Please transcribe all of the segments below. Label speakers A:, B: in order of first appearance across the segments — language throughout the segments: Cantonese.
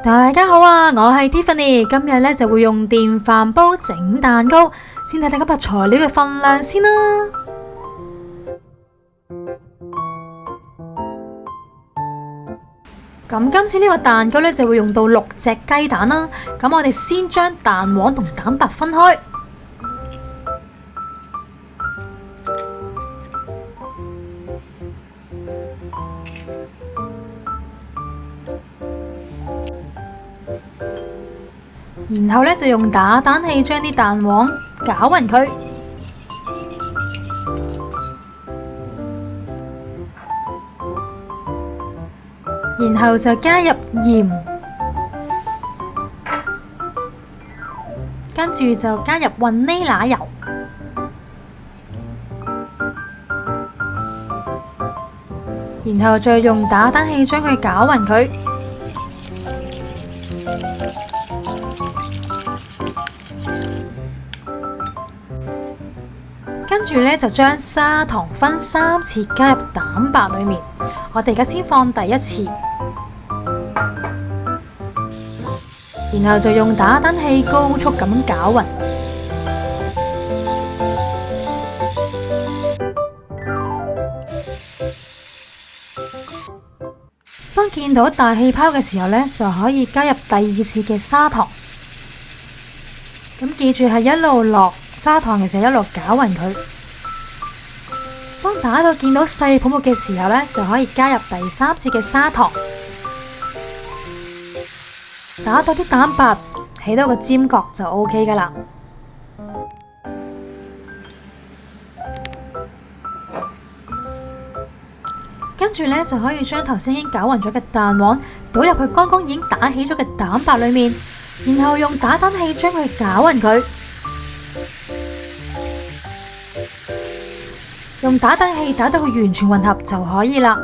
A: 大家好啊，我係 Tiffany，今日就會用電飯煲整蛋糕，先睇睇今日材料嘅份量先啦。咁今次呢個蛋糕就會用到6隻雞蛋啦。咁我哋先將蛋黃同蛋白分開。然後就用打蛋器將啲蛋黃攪勻佢，然後就加入鹽，跟住就加入雲呢拿油，然後再用打蛋器將佢攪勻佢。跟住就將砂糖分3次加入蛋白裏面。我哋而家先放第一次，然後就用打蛋器高速咁攪勻。當見到大氣泡嘅時候就可以加入第2次嘅砂糖。咁記住係一路落砂糖嘅時候一路攪勻佢。當打到見到細泡沫嘅時候就可以加入第3次嘅砂糖。打到啲蛋白起到個尖角就 OK 噶啦。跟住就可以將頭先已經攪勻咗嘅蛋黃倒入去剛剛已經打起咗嘅蛋白裏面，然後用打蛋器將佢攪勻佢。用打蛋器打到佢完全混合就可以啦。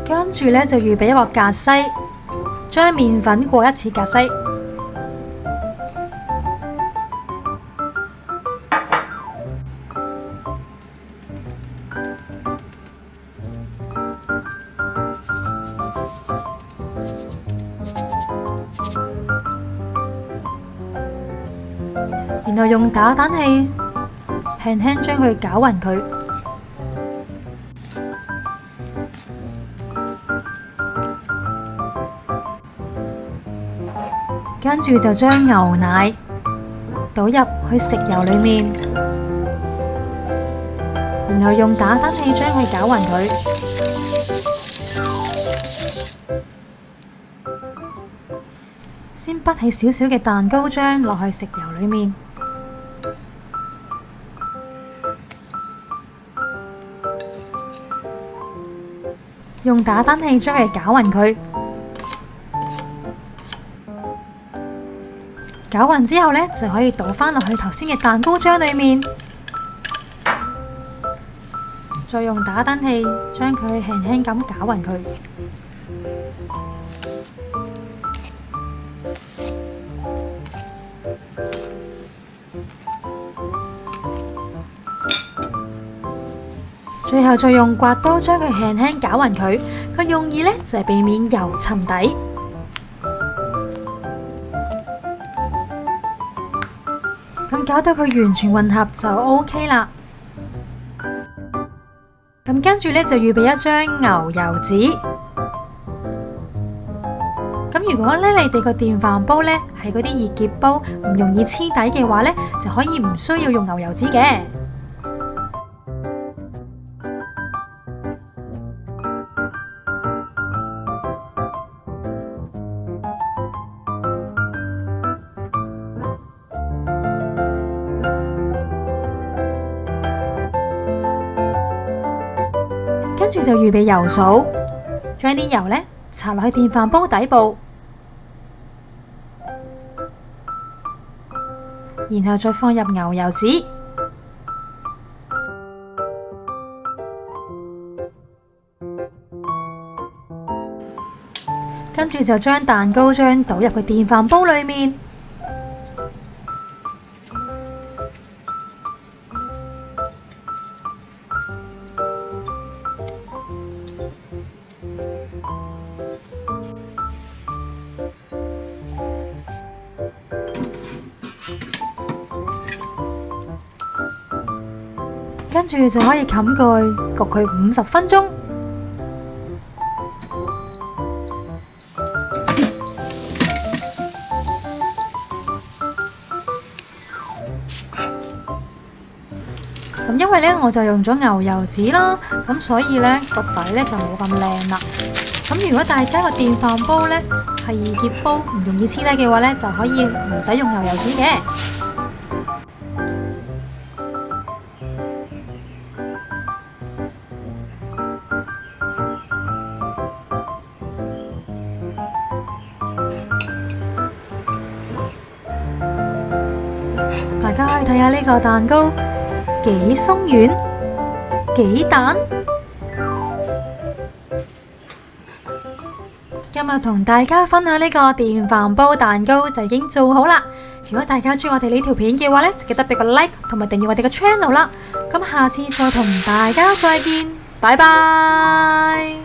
A: 跟住就預備一個格篩，將麵粉過1次格篩，然後用打蛋器輕輕將佢攪勻佢。跟住就將牛奶倒入去食油裏面，然後用打蛋器將佢攪勻佢。先滗起少少嘅蛋糕漿落去食油裏面，用打蛋器將佢攪勻佢。攪勻之後就可以倒返落去頭先嘅蛋糕漿裏面，再用打蛋器將佢輕輕咁攪勻佢。最後再用刮刀將佢輕輕攪勻佢，個用意就係避免油沉底。咁搞到佢完全混合就 OK 啦。咁跟住就預備一張牛油紙。咁如果你哋個電飯煲係嗰啲熱結煲，唔容易黐底嘅話就可以唔需要用牛油紙嘅。跟住就預備油掃，將啲油搽落去電飯煲底部，然後再放入牛油紙，跟住就將蛋糕漿倒入去電飯煲裏面。跟住就可以冚蓋焗佢50分鐘。咁因為呢，我就用咗牛油紙啦，咁所以呢個底呢就冇咁靚啦。咁如果大家個電飯煲呢係易潔煲，唔容易黐底嘅話呢，就可以唔使用牛油紙嘅。大家可以睇下呢個蛋糕。幾鬆軟，幾彈。今日同大家分享呢個電飯煲蛋糕就已經做好啦。如果大家中意我哋呢條片嘅話呢，就記得俾個 like 同埋訂閱我哋嘅 channel 啦。咁下次再同大家再見，拜拜。